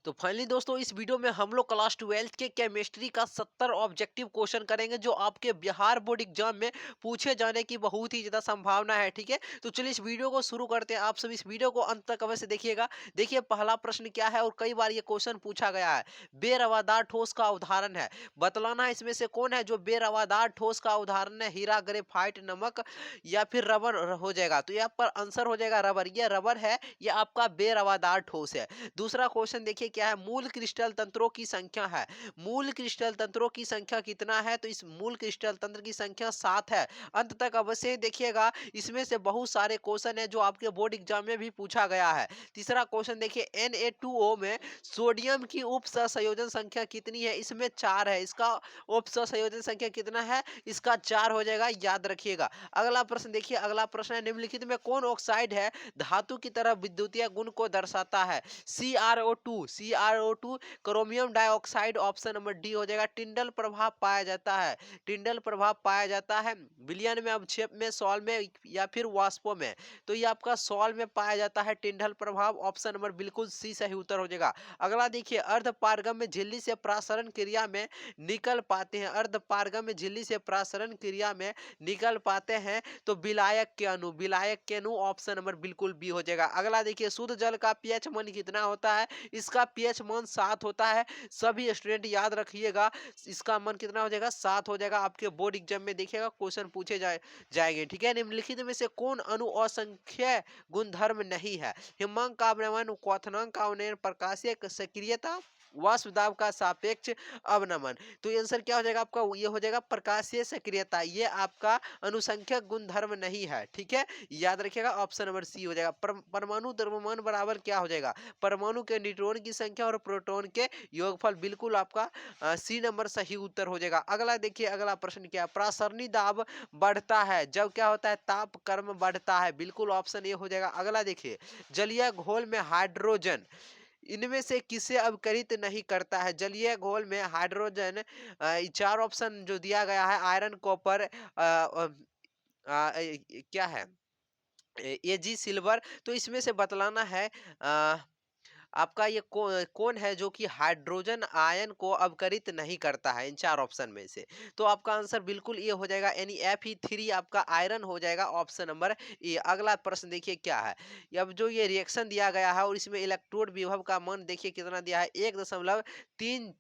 तो फाइनली दोस्तों इस वीडियो में हम लोग क्लास 12 के केमिस्ट्री का 70 ऑब्जेक्टिव क्वेश्चन करेंगे जो आपके बिहार बोर्ड एग्जाम में पूछे जाने की बहुत ही ज्यादा संभावना है। ठीक है, तो चलिए इस वीडियो को शुरू करते हैं। आप सब इस वीडियो को अंत तक अवश्य देखिएगा। देखिए पहला प्रश्न क्या है और कई बार ये क्वेश्चन पूछा गया है। बेरवादार ठोस का उदाहरण है, बतलाना है इसमें से कौन है जो बेरवादार ठोस का उदाहरण है। हीरा, ग्रेफाइट, नमक या फिर रबर हो जाएगा। तो ये आपका आंसर हो जाएगा रबर। ये रबर है, ये आपका बेरवादार ठोस है। दूसरा क्वेश्चन देखिए क्या है, मूल क्रिस्टल तंत्रों की संख्या है। मूल क्रिस्टल तंत्रों की संख्या कितना है, तो इस मूल क्रिस्टल तंत्र की संख्या 7 है। अंत तक अवश्य देखिएगा, इसमें से बहुत सारे क्वेश्चन है जो आपके बोर्ड एग्जाम में भी पूछा गया है। तीसरा क्वेश्चन देखिए, Na2O में सोडियम की उप सहसंयोजन संख्या कितनी है, इसमें 4 है। इसका उप सहसंयोजन संख्या कितना है, इसका 4 हो जाएगा, याद रखिएगा। अगला प्रश्न देखिए, अगला प्रश्न है, निम्नलिखित में कौन ऑक्साइड है धातु की तरह विद्युतीय गुण को दर्शाता है। CrO2 chromium dioxide, option number D हो जाएगा। टिंडल प्रभाव पाया जाता है, टिंडल प्रभाव पाया जाता है विलयन में, अवक्षेप में, सॉल्व में या फिर वाष्पों में। तो ये आपका सॉल्व में पाया जाता है टिंडल प्रभाव, ऑप्शन नंबर बिल्कुल सी सही उत्तर हो जाएगा। अगला देखिए, अर्ध पारगम्य में झिल्ली से प्रासरण क्रिया में निकल पाते हैं। अर्ध पारगम्य में झिल्ली से प्रासरण क्रिया में निकल पाते हैं तो विलायक के अणु, ऑप्शन नंबर बिल्कुल बी हो जाएगा। अगला देखिए, शुद्ध जल का पीएच मान कितना होता है, इसका पीएच मान 7 होता है। सभी स्टूडेंट याद रखिएगा, इसका मान कितना हो जाएगा, 7 हो जाएगा। आपके बोर्ड एग्जाम में देखिएगा क्वेश्चन पूछे जाएंगे। ठीक है, निम्नलिखित में से कौन अणु असंख्य गुणधर्म नहीं है। हिमांक का अवनमन, क्वथनांक का अवनयन, प्रकाशीय सक्रियता, वाष्प दाब का सापेक्ष अवनमन। तो ये आंसर क्या हो जाएगा आपका, ये हो जाएगा प्रकाशीय सक्रियता। ये आपका अनुसंख्यक गुणधर्म नहीं है। ठीक है, याद रखिएगा, ऑप्शन नंबर सी हो जाएगा। परमाणु द्रव्यमान बराबर क्या हो जाएगा, परमाणु के न्यूट्रॉन की संख्या और प्रोटॉन के योगफल। बिल्कुल आपका सी नंबर सही उत्तर हो जाएगा। अगला देखिए, अगला प्रश्न क्या है, प्रासरणी दाब बढ़ता है जब क्या होता है, ताप कर्म बढ़ता है। बिल्कुल ऑप्शन ए हो जाएगा। अगला देखिए, जलीय घोल में हाइड्रोजन इनमें से किसे अवकरित नहीं करता है। जलीय घोल में हाइड्रोजन, चार ऑप्शन जो दिया गया है, आयरन, कॉपर, क्या है, एजी, सिल्वर। तो इसमें से बतलाना है आपका ये कौन है जो कि हाइड्रोजन आयन को अवकरित नहीं करता है इन चार ऑप्शन में से। तो आपका आंसर बिल्कुल ये हो जाएगा, यानी Fe3 आपका आयरन हो जाएगा, ऑप्शन नंबर ए। अगला प्रश्न देखिए क्या है, अब जो ये रिएक्शन दिया गया है और इसमें इलेक्ट्रोड विभव का मान देखिए कितना दिया है, 1.30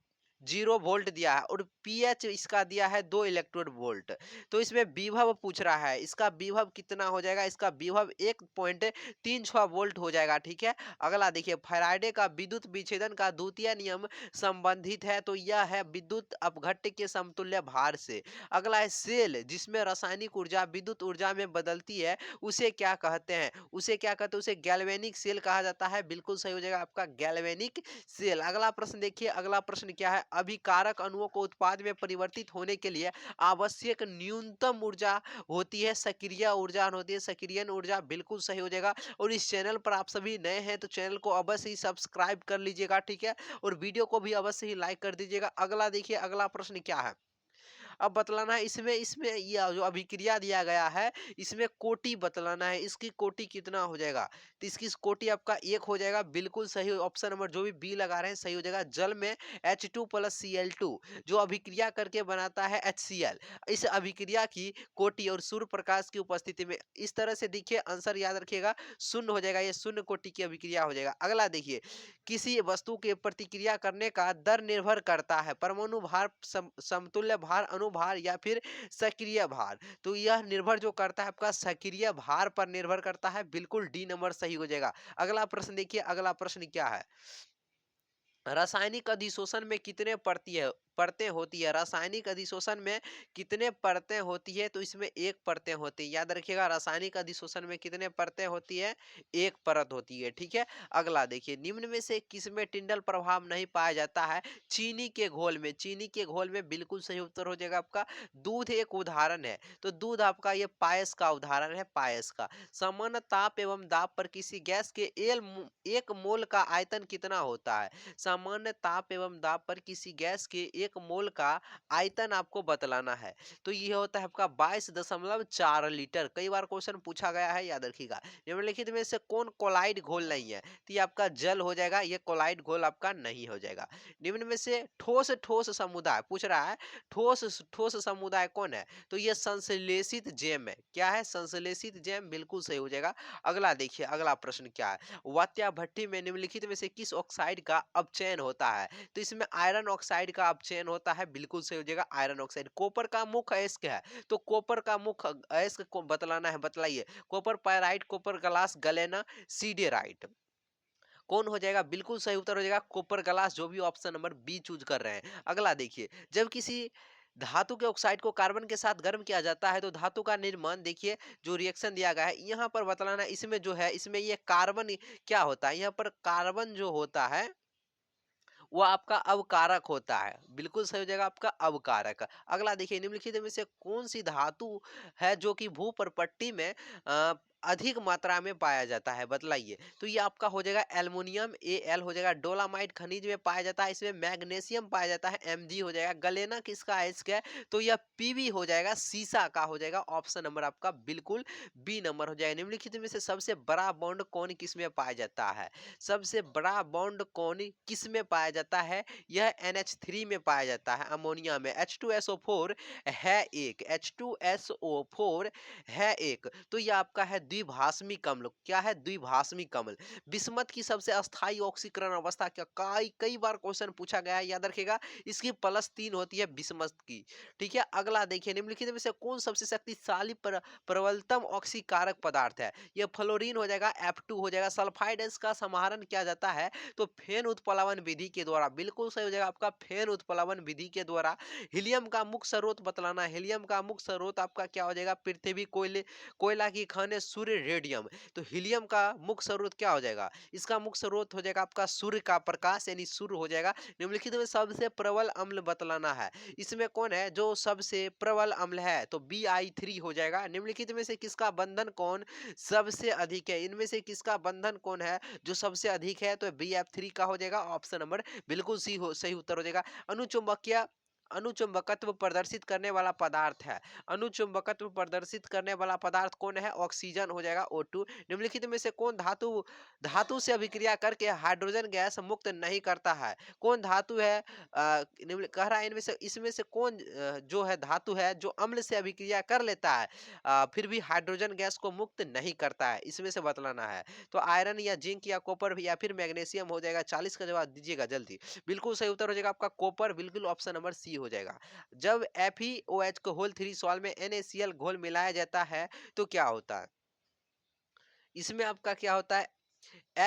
वोल्ट दिया है और पीएच इसका दिया है 2 इलेक्ट्रोड वोल्ट। तो इसमें विभव पूछ रहा है, इसका विभव कितना हो जाएगा, इसका विभव 1.36 वोल्ट हो जाएगा। ठीक है, अगला देखिए, फैराडे का विद्युत विच्छेदन का द्वितीय नियम संबंधित है, तो यह है विद्युत अपघट्य के समतुल्य भार से। अगला है, सेल जिसमें रासायनिक ऊर्जा विद्युत ऊर्जा में बदलती है उसे क्या कहते हैं, उसे क्या कहते हैं, उसे गैल्वेनिक सेल कहा जाता है। बिल्कुल सही हो जाएगा आपका गैल्वेनिक सेल। अगला प्रश्न देखिए, अगला प्रश्न क्या है, अभिकारक अणुओं को उत्पाद में परिवर्तित होने के लिए आवश्यक न्यूनतम ऊर्जा होती है, सक्रिय ऊर्जा होती है, सक्रियन ऊर्जा। बिल्कुल सही हो जाएगा। और इस चैनल पर आप सभी नए हैं तो चैनल को अवश्य ही सब्सक्राइब कर लीजिएगा। ठीक है, और वीडियो को भी अवश्य ही लाइक कर दीजिएगा। अगला देखिए, अगला प्रश्न क्या है, अब बतलाना है इसमें इसमें यह जो अभिक्रिया दिया गया है इसमें कोटि बतलाना है, इसकी कोटि कितना हो जाएगा। तो इसकी कोटि आपका 1 हो जाएगा। बिल्कुल सही, ऑप्शन नंबर जो भी बी लगा रहे हैं सही हो जाएगा। जल में H2 + Cl2 जो अभिक्रिया करके बनाता है HCl, इस अभिक्रिया की कोटि और सूर्य प्रकाश की उपस्थिति में, इस तरह से देखिए आंसर याद रखिएगा, शून्य हो जाएगा। ये शून्य कोटि की अभिक्रिया हो जाएगा। अगला देखिए, किसी वस्तु के प्रतिक्रिया करने का दर निर्भर करता है, परमाणु भार, समतुल्य भार, अनुभार या फिर सक्रिय भार। तो यह निर्भर जो करता है आपका सक्रिय भार पर निर्भर करता है। बिल्कुल डी नंबर सही हो जाएगा। अगला प्रश्न देखिए, अगला प्रश्न क्या है, रासायनिक अधिशोषण में कितने परतें होती है। रासायनिक अधिशोषण में कितने परतें होती है, तो इसमें एक परतें होती है। याद रखिएगा, रासायनिक अधिशोषण में कितने परतें होती है, एक परत होती है। ठीक है, अगला देखिए, निम्न में से किसमें टिंडल प्रभाव नहीं पाया जाता है। चीनी के घोल में, चीनी के घोल में। बिल्कुल सही उत्तर हो जाएगा आपका। दूध एक उदाहरण है, तो दूध आपका ये पायस का उदाहरण है, पायस का। सामान्य ताप एवं दाब पर किसी गैस के 1 मोल का आयतन कितना होता है। सामान्य ताप एवं दाब पर किसी गैस के 1 मोल का आयतन आपको बतलाना है। तो ये होता है आपका 22.4 लीटर। कई बार क्वेश्चन पूछा गया है, याद रखिएगा। निम्नलिखित में से कौन कोलाइड घोल नहीं है? तो ये आपका जल हो जाएगा, ये कोलाइड घोल आपका नहीं हो जाएगा। निम्न में से ठोस ठोस समुदाय पूछ रहा है, ठोस ठोस समुदाय कौन है? तो ये संश्लेषित जैम है। क्या है? संश्लेषित जैम, बिल्कुल सही हो जाएगा। अगला देखिए, अगला प्रश्न क्या है? वात्या भट्टी में निम्नलिखित में से किस ऑक्साइड का अपचयन होता है? तो इसमें आयरन ऑक्साइड का अपचयन होता है, बिल्कुल सही हो जाएगा आयरन ऑक्साइड। कॉपर का मुख्य अयस्क है, तो कॉपर का मुख्य अयस्क को बतलाना है, बतलाइए। Copper pyrite, copper glass, galena, siderite. कौन हो जाएगा? बिल्कुल सही उत्तर हो जाएगा कॉपर ग्लास, जो भी ऑप्शन नंबर बी चूज कर रहे हैं। अगला देखिए, जब किसी धातु के ऑक्साइड को कार्बन के साथ गर्म किया जाता है तो धातु का निर्माण, देखिए जो रिएक्शन दिया गया है यहाँ पर बतलाना है। इसमें जो है, इसमें ये कार्बन क्या होता है? यहाँ पर कार्बन जो होता है वो आपका अवकारक होता है, बिल्कुल सही हो जाएगा आपका अवकारक। अगला देखिए, निम्नलिखित में से कौन सी धातु है जो कि भूपर्पट्टी में अधिक मात्रा में पाया जाता है? बतलाइए। तो ये आपका हो जाएगा एल्युमिनियम, एल हो जाएगा। डोलामाइट खनिज में पाया जाता है, इसमें मैग्नीशियम पाया जाता है, Mg हो जाएगा। गलेना किसका अयस्क है? तो यह पीबी हो जाएगा, सीसा का हो जाएगा। ऑप्शन नंबर आपका बिल्कुल बी नंबर हो जाएगा। निम्नलिखित में से सबसे बड़ा बॉन्ड कौन किस में पाया जाता है? सबसे बड़ा बॉन्ड कौन किस में पाया जाता है? यह NH3 में पाया जाता है, अमोनिया में। H2SO4 है एक, H2SO4 है एक। तो यह आपका है द्विभाषमी कम्ल। क्या है? द्विभाषमी कम्ल। बिस्मथ की सबसे अस्थायी ऑक्सीकरण अवस्था क्या? कई कई बार क्वेश्चन पूछा गया है, याद रखिएगा। इसकी +3 होती है बिस्मथ की। ठीक है, अगला देखिए, निम्नलिखित में से कौन सबसे शक्तिशाली प्रबलतम ऑक्सीकारक पदार्थ है? ये फ्लोरीन हो जाएगा, F2 हो जाएगा। सल्फाइड का समाहरण किया जाता है तो फेन उत्प्लावन विधि के द्वारा, बिल्कुल सही हो जाएगा आपका फेन उत्प्लावन विधि के द्वारा। हीलियम का मुख्य स्रोत बतलाना है। हीलियम का मुख्य स्रोत आपका क्या हो जाएगा? पृथ्वी, कोयले, कोयला की खानें, सूर्य, रेडियम। तो हीलियम का मुख्य स्रोत क्या हो जाएगा? इसका मुख्य स्रोत हो जाएगा आपका सूर्य का प्रकाश, यानी सूर्य हो जाएगा। निम्नलिखित में सबसे प्रबल अम्ल बतलाना है। इसमें कौन है जो सबसे प्रबल अम्ल है? तो Bi3 हो जाएगा। निम्नलिखित में से किसका बंधन कौन सबसे अधिक है? इनमें से किसका बंधन कौन है जो सबसे अधिक है? तो Bf3 का हो जाएगा। ऑप्शन नंबर बिल्कुल सही उत्तर हो जाएगा। अनुचुंबकीय अनुचुंबकत्व प्रदर्शित करने वाला पदार्थ है। अनुचुंबकत्व प्रदर्शित करने वाला पदार्थ कौन है? ऑक्सीजन हो जाएगा, O2। निम्नलिखित में से कौन धातु धातु से अभिक्रिया करके हाइड्रोजन गैस मुक्त नहीं करता है? कौन धातु है? कह रहा है इनमें से, इसमें से कौन जो है धातु है जो अम्ल से अभिक्रिया कर लेता है फिर भी हाइड्रोजन गैस को मुक्त नहीं करता है? इसमें से बतलाना है। तो आयरन या जिंक या कॉपर या फिर मैग्नीशियम हो जाएगा। 40 का जवाब दीजिएगा जल्दी। बिल्कुल सही उत्तर हो जाएगा आपका कॉपर, बिल्कुल ऑप्शन नंबर सी हो जाएगा। जब FeOH को होल 3 सॉल्ट में NaCl घोल मिलाया जाता है तो क्या होता है? इसमें आपका क्या होता है?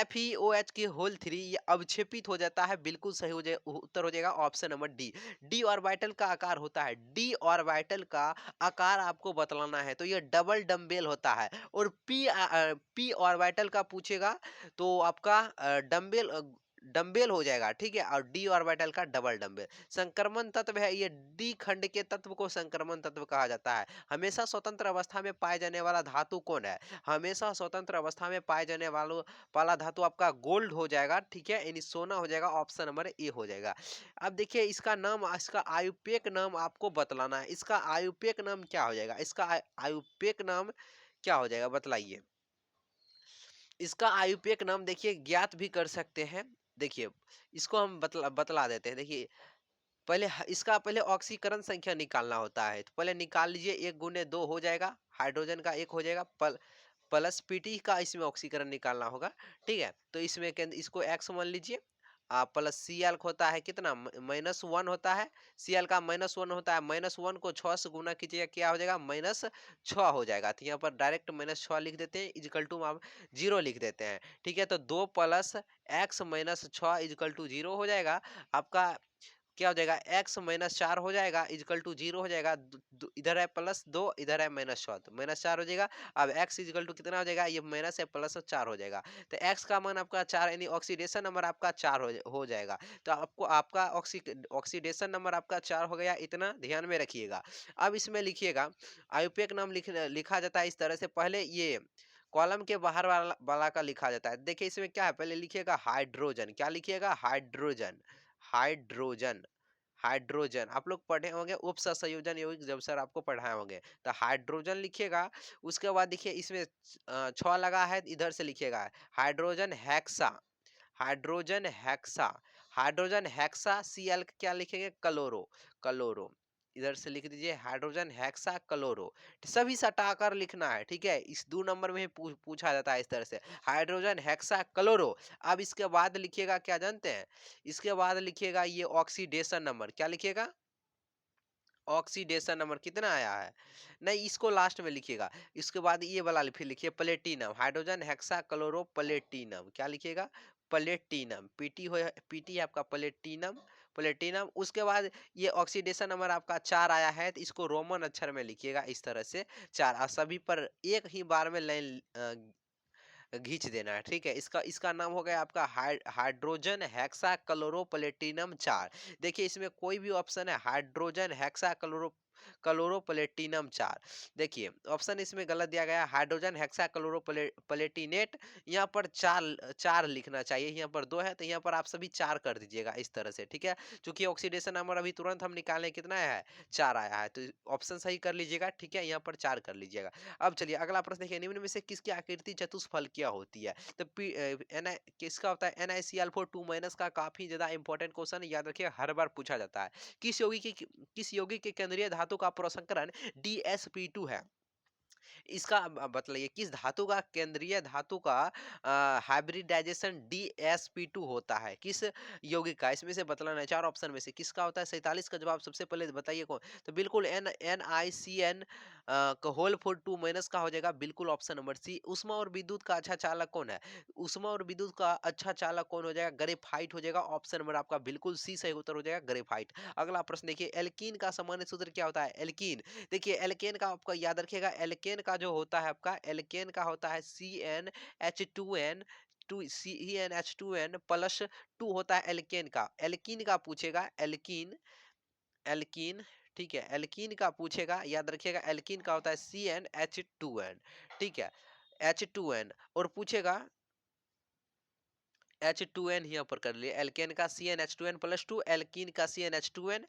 FeOH की होल 3 ये अवक्षेपित हो जाता है, बिल्कुल सही हो जाए उत्तर हो जाएगा option number D. D orbital का आकार होता है, डी ऑर्बिटल का आकार आपको बतलाना है। तो ये डबल डम्बेल होता है। और पी ऑर्बिटल का पूछेगा तो आपका डम्बेल डम्बेल हो जाएगा, ठीक है। और डी ऑर्बिटल का डबल डम्बेल। संक्रमण तत्व है, ये डी खंड के तत्व को संक्रमण तत्व कहा जाता है। हमेशा स्वतंत्र अवस्था में पाए जाने वाला धातु कौन है? हमेशा स्वतंत्र अवस्था में पाए जाने वालों वाला धातु आपका गोल्ड हो जाएगा, ठीक है, यानी सोना हो जाएगा। ऑप्शन नंबर ए हो जाएगा। अब देखिए, इसका नाम, इसका आयुपेक नाम आपको बतलाना है। इसका आयुपेक नाम क्या हो जाएगा? इसका आयुपेक नाम क्या हो जाएगा? बतलाइए। इसका आयुपेक नाम देखिए ज्ञात भी कर सकते हैं। देखिए, इसको हम बतला देते हैं। देखिए, इसका पहले ऑक्सीकरण संख्या निकालना होता है। तो पहले निकाल लीजिए, 1 × 2 हो जाएगा। हाइड्रोजन का 1 हो जाएगा, प्लस Pt का इसमें ऑक्सीकरण निकालना होगा, ठीक है। तो इसमें इसको x मान लीजिए, प्लस Cl होता है कितना? -1 होता है। Cl का -1 होता है। -1 को 6 से गुना कीजिएगा, क्या हो जाएगा? -6 हो जाएगा। तो यहाँ पर डायरेक्ट -6 लिख देते हैं, इजकल टू आप 0 लिख देते हैं, ठीक है। तो 2 + x - 6 इजकल टू 0 हो जाएगा। आपका क्या हो जाएगा? x - 4 हो जाएगा, इजकल टू 0 हो जाएगा। इधर है +2, इधर है -6, तो -4 हो जाएगा। अब x इजकल टू कितना हो जाएगा? ये माइनस है, +4 हो जाएगा। तो x का मान आपका 4, यानी ऑक्सीडेशन नंबर आपका 4 हो जाएगा। तो आपको आपका ऑक्सीडेशन नंबर आपका 4 हो गया, इतना ध्यान में रखिएगा। अब इसमें लिखिएगा, आयुपेक नाम लिखा जाता है इस तरह से। पहले ये कॉलम के बाहर वाला का लिखा जाता है। देखिए, इसमें क्या है? पहले लिखिएगा हाइड्रोजन। क्या लिखिएगा? हाइड्रोजन। हाइड्रोजन। हाइड्रोजन आप लोग पढ़े होंगे उपसंयोजन यौगिक जब सर आपको पढ़ाए होंगे, तो हाइड्रोजन लिखिएगा। उसके बाद देखिए इसमें 6 लगा है, इधर से लिखिएगा hydrogen hexa, hydrogen hexa, hydrogen hexa Cl क्या लिखेंगे, क्लोरो, क्लोरो, इधर से लिख दीजिए हाइड्रोजन हेक्सा क्लोरो, सभी सटाकर लिखना है, ठीक है। इस 2 नंबर में ही पूछा जाता है इस तरह से, हाइड्रोजन हेक्सा क्लोरो। अब इसके बाद लिखिएगा क्या जानते हैं, इसके बाद लिखिएगा ये ऑक्सीडेशन नंबर, क्या लिखिएगा, ऑक्सीडेशन नंबर कितना आया है, नहीं इसको लास्ट में लिखिएगा। इसके बाद ये वाला फिर लिखिए platinum, hydrogen hexa chloro platinum, क्या लिखिएगा, प्लेटिनम, पीटी हो, पीटी आपका प्लेटिनम, प्लेटिनम। उसके बाद ये ऑक्सीडेशन नंबर आपका 4 आया है, तो इसको रोमन अक्षर में लिखिएगा इस तरह से 4, और सभी पर एक ही बार में लाइन खींच देना है, ठीक है। इसका इसका नाम हो गया आपका हाइड्रोजन हेक्सा क्लोरो प्लेटिनम 4। देखिए इसमें कोई भी ऑप्शन है hydrogen hexa chloro chloro platinum 4, देखिए ऑप्शन इसमें गलत दिया गया, हाइड्रोजन हेक्सा क्लोरो प्लेटिनेट, यहाँ पर 4 लिखना चाहिए, यहाँ पर 2 है, तो यहाँ पर आप सभी 4 कर दीजिएगा इस तरह से, ठीक है। चूंकि ऑक्सीडेशन नंबर अभी तुरंत हम निकालें कितना है, 4 आया है, तो ऑप्शन सही कर लीजिएगा, ठीक है, यहाँ पर 4 कर लीजिएगा। अब चलिए अगला प्रश्न देखिए, निम्न में से किसकी आकृति चतुष्फलकीय होती है, तो किसका होता है, NiCl4 2- का काफी ज्यादा इंपॉर्टेंट क्वेश्चन, याद रखिए हर बार पूछा जाता है। किस यौगिक के केंद्रीय धातु का प्रसंकरण DsP2 है, इसका बतलाइए, किस धातु का केंद्रीय धातु का हाइब्रिडाइजेशन DsP2 होता है, किस यौगिक का, इसमें से बतलाना है 4 ऑप्शन में से किसका होता है। 47 का जवाब सबसे पहले बताइए कौन, तो बिल्कुल NiCN होल 4 2- का हो जाएगा, बिल्कुल ऑप्शन नंबर सी। उष्मा और विद्युत का अच्छा चालक कौन है, उष्मा और विद्युत का अच्छा चालक कौन हो जाएगा, ग्रेफाइट हो जाएगा, ऑप्शन नंबर आपका बिल्कुल सी सही उत्तर हो जाएगा, ग्रेफाइट। अगला प्रश्न देखिए, एल्कीन का सामान्य सूत्र क्या होता है, एल्कीन, देखिए एल्केन का आपका याद रखिएगा, एल्केन का जो होता है आपका, एल्केन का होता है CnH2n, CnH2n प्लस 2 होता है एल्केन का। एल्कीन का पूछेगा, एल्कीन, एल्कीन, ठीक है, एल्कीन का पूछेगा, याद रखिएगा एल्कीन का होता है CnH2n, ठीक है, H2n, और पूछेगा H2n यहाँ पर कर लिए, एल्केन का CnH2n+2, एल्कीन का CnH2n,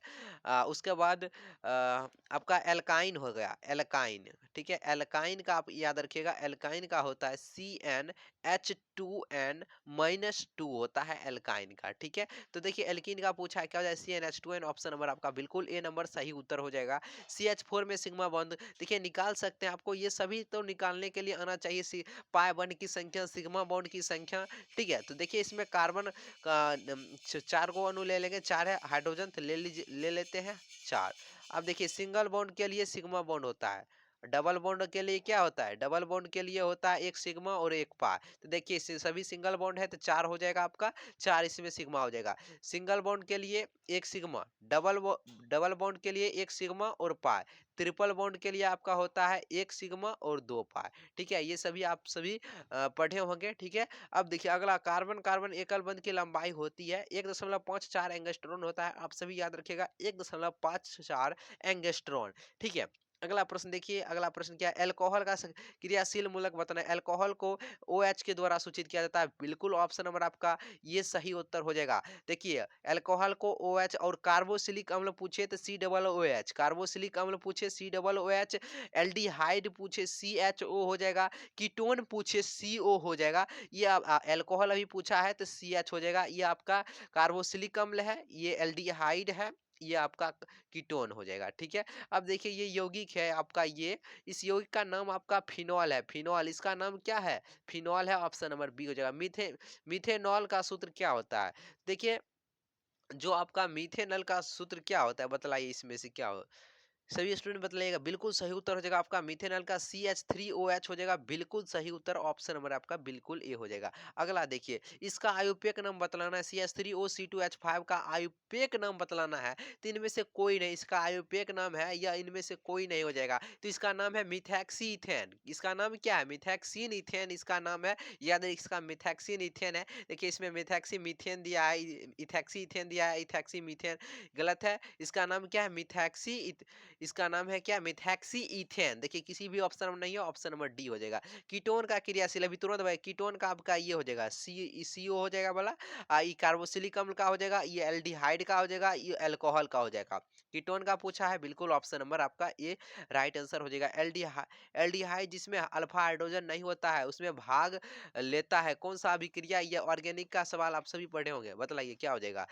उसके बाद आपका एल्काइन हो गया, एल्काइन, ठीक है, एल्काइन का आप याद रखिएगा, एल्काइन का होता है CnH2n-2 होता है एल्काइन का, ठीक है। तो देखिए एल्कीन का पूछा है क्या हो जाए, CnH2n, ऑप्शन नंबर आपका बिल्कुल ए नंबर सही उत्तर हो जाएगा। CH4 में सिग्मा बॉन्ड देखिए निकाल सकते हैं, आपको ये सभी तो निकालने के लिए आना चाहिए, पाई बॉन्ड की संख्या, सिग्मा बॉन्ड की संख्या, ठीक है। तो देखिए इसमें कार्बन का 4 को अणु ले लेंगे, 4 है, हाइड्रोजन तो ले लीजिए, ले लेते हैं 4। अब देखिए सिंगल बॉन्ड के लिए सिग्मा बॉन्ड होता है, डबल बॉन्ड के लिए क्या होता है, डबल बॉन्ड के लिए होता है एक सिग्मा और एक पाई। तो देखिए सभी सिंगल बॉन्ड है तो 4 हो जाएगा आपका, 4 इसमें सिग्मा हो जाएगा। सिंगल बॉन्ड के लिए एक सिग्मा, डबल बॉन्ड के लिए एक सिग्मा और पाई, ट्रिपल बॉन्ड के लिए आपका होता है एक सिग्मा और 2 पाई, ठीक है। ये सभी आप सभी पढ़े होंगे, ठीक है। अब देखिए अगला, कार्बन कार्बन एकल बंध की लंबाई होती है 1.54 एंगस्ट्रॉन होता है, आप सभी याद रखिएगा 1.54 एंगस्ट्रॉन, ठीक है। अगला प्रश्न देखिए, अगला प्रश्न क्या है, अल्कोहल का क्रियाशील मूलक बताना है, अल्कोहल को OH के द्वारा सूचित किया जाता है, बिल्कुल ऑप्शन नंबर आपका ये सही उत्तर हो जाएगा। देखिए अल्कोहल को OH, और कार्बोक्सिलिक अम्ल पूछे तो COOH, कार्बोक्सिलिक अम्ल पूछे COOH, एल्डिहाइड पूछे CHO हो जाएगा, कीटोन पूछे CO हो जाएगा। ये अल्कोहल अभी पूछा है तो CH हो जाएगा, ये आपका कार्बोक्सिलिक अम्ल है, ये एल्डिहाइड है, ये आपका कीटोन हो जाएगा, ठीक है। अब देखिए ये यौगिक है आपका, ये इस यौगिक का नाम आपका फिनॉल है, फिनॉल, इसका नाम क्या है, फिनॉल है, ऑप्शन नंबर बी हो जाएगा। मिथेनॉल का सूत्र क्या होता है, देखिए जो आपका मीथेनॉल का सूत्र क्या होता है, बतलाइए इसमें से क्या हो, सभी स्टूडेंट बतलाइएगा, बिल्कुल सही उत्तर हो जाएगा आपका मिथेनॉल का CH3OH हो जाएगा, बिल्कुल सही उत्तर, ऑप्शन नंबर आपका बिल्कुल ए हो जाएगा। अगला देखिए, इसका आयुपेक नाम बतलाना है, CH3O C2H5 का आयुपेक नाम बतलाना है, तो इनमें से कोई नहीं, इसका आयुपेक नाम है या इनमें से कोई नहीं हो जाएगा, तो इसका नाम है मिथैक्सी इथेन, इसका नाम क्या है, मिथैक्सीन इथेन इसका नाम है, याद है इसका मिथैक्सीन इथेन है। देखिए इसमें मिथैक्सी मीथेन दिया है, इथैक्सी इथेन दिया है, इथैक्सी मीथेन गलत है, इसका नाम क्या है, मिथैक्सी इसका नाम है क्या, मिथैक्सी इथेन। देखिए किसी भी ऑप्शन में नहीं है, ऑप्शन नंबर डी हो जाएगा। कीटोन का क्रियाशील, अभी तुरंत भाई, कीटोन का आपका ये हो जाएगा सीओ हो जाएगा वाला, ये कार्बोक्सिलिक अम्ल का हो जाएगा, ये एल्डिहाइड का हो जाएगा, ये अल्कोहल का हो जाएगा। कीटोन का पूछा है, बिल्कुल ऑप्शन नंबर आपका ये राइट आंसर हो जाएगा। एल्डिहाइड जिसमें अल्फा हाइड्रोजन नहीं होता है उसमें भाग लेता है कौन सा अभिक्रिया, ये ऑर्गेनिक का सवाल आप सभी पढ़े होंगे, बतलाइए क्या हो जाएगा।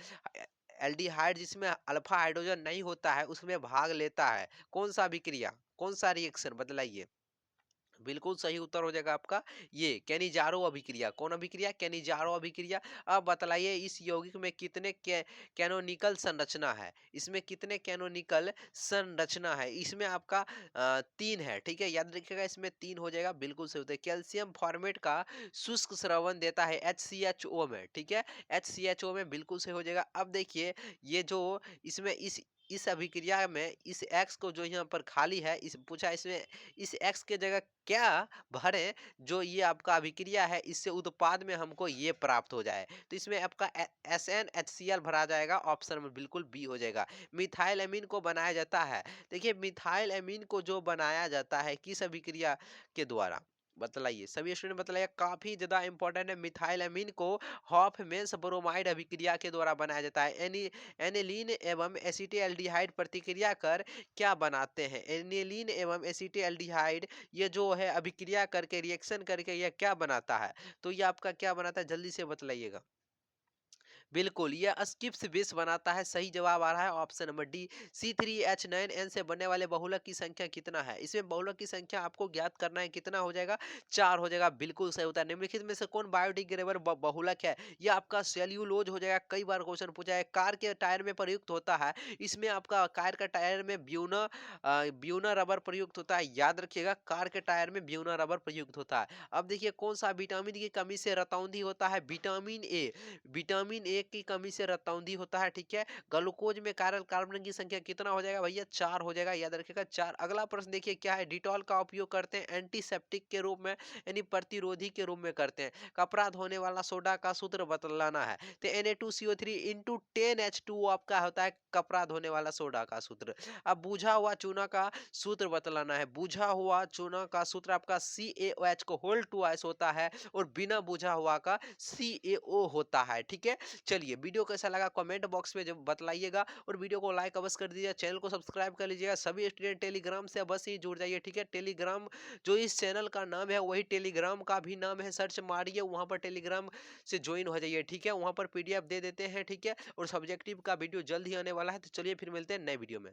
एल्डिहाइड जिसमें अल्फा हाइड्रोजन नहीं होता है उसमें भाग लेता है कौन सा अभिक्रिया, कौन सा रिएक्शन, बतलाइए। बिल्कुल सही उत्तर हो जाएगा आपका ये कैनिजारो अभिक्रिया। कौन अभिक्रिया, कैनिजारो अभिक्रिया। अब बतलाइए इस यौगिक में कितने कैनोनिकल संरचना है, इसमें कितने कैनोनिकल संरचना है, इसमें आपका 3 है, ठीक है, याद रखिएगा इसमें 3 हो जाएगा, बिल्कुल सही होता है। कैल्शियम फॉर्मेट का शुष्क स्रवण देता है HCHO में, ठीक है, HCHO में, बिल्कुल सही हो जाएगा। अब देखिए ये जो इसमें इस अभिक्रिया में इस एक्स को जो यहाँ पर खाली है, इस पूछा इसमें इस एक्स के जगह क्या भरें जो ये आपका अभिक्रिया है इससे उत्पाद में हमको ये प्राप्त हो जाए, तो इसमें आपका SnHCl भरा जाएगा, ऑप्शन में बिल्कुल बी हो जाएगा। मिथाइल एमीन को बनाया जाता है, देखिए मिथाइल एमीन को जो बनाया जाता है किस अभिक्रिया के द्वारा, बतलाइए सभी स्टूडेंट बतलाइए, काफी ज्यादा इंपॉर्टेंट है। मिथाइल एमीन को हॉफमैन्स ब्रोमाइड अभिक्रिया के द्वारा बनाया जाता है। एनिलीन एवं एसिटाल्डिहाइड प्रतिक्रिया कर क्या बनाते हैं, एनिलीन एवं एसिटाल्डिहाइड ये जो है अभिक्रिया करके रिएक्शन करके ये क्या बनाता है, तो ये आपका क्या बनाता है, जल्दी से बतलाइएगा। बिल्कुल ये स्किप्स बेस बनाता है, सही जवाब आ रहा है ऑप्शन नंबर डी। C3H9N से बनने वाले बहुलक की संख्या कितना है, इसमें बहुलक की संख्या आपको ज्ञात करना है, कितना हो जाएगा, 4 हो जाएगा, बिल्कुल सही होता है। निम्नलिखित में से कौन बायोडिग्रेडेबल बहुलक है, ये आपका सेल्यूलोज हो जाएगा, कई बार क्वेश्चन पूछा है। कार के टायर में प्रयुक्त होता है, इसमें आपका कार का टायर में ब्यूना रबर प्रयुक्त होता है, याद रखिएगा कार के टायर में ब्यूना रबर प्रयुक्त होता है। अब देखिए कौन सा विटामिन की कमी से रतौंधी होता है, विटामिन ए, विटामिन ए की कमी से रतौंधी होता है, ठीक है। ग्लूकोज में कायरल कार्बन की संख्या कितना हो जाएगा भैया, 4 हो जाएगा, याद रखिएगा 4। अगला प्रश्न देखिए क्या है, डिटॉल का उपयोग करते हैं एंटीसेप्टिक के रूप में यानी प्रतिरोधी के रूप में करते हैं, कपड़ा धोने वाला सोडा का सूत्र बतलाना है, तो Na2CO3 इंटू 10H2O आपका होता है कपड़ा धोने वाला सोडा का सूत्र। अब बुझा हुआ चूना का सूत्र बतलाना है, बुझा हुआ चूना का सूत्र आपका CaOH को होल 2S होता है और बिना बुझा हुआ का CaO होता है, ठीक है। चलिए वीडियो कैसा लगा कमेंट बॉक्स में जब बतलाइएगा और वीडियो को लाइक अवश्य कर दीजिएगा, चैनल को सब्सक्राइब कर लीजिएगा। सभी स्टूडेंट टेलीग्राम से बस ही जुड़ जाइए, ठीक है। टेलीग्राम जो इस चैनल का नाम है वही टेलीग्राम का भी नाम है, सर्च मारिए वहां पर टेलीग्राम से ज्वाइन हो जाइए, ठीक है। वहां पर PDF दे देते हैं, ठीक है, और सब्जेक्टिव का वीडियो जल्द ही आने वाला है। तो चलिए फिर मिलते हैं नए वीडियो में।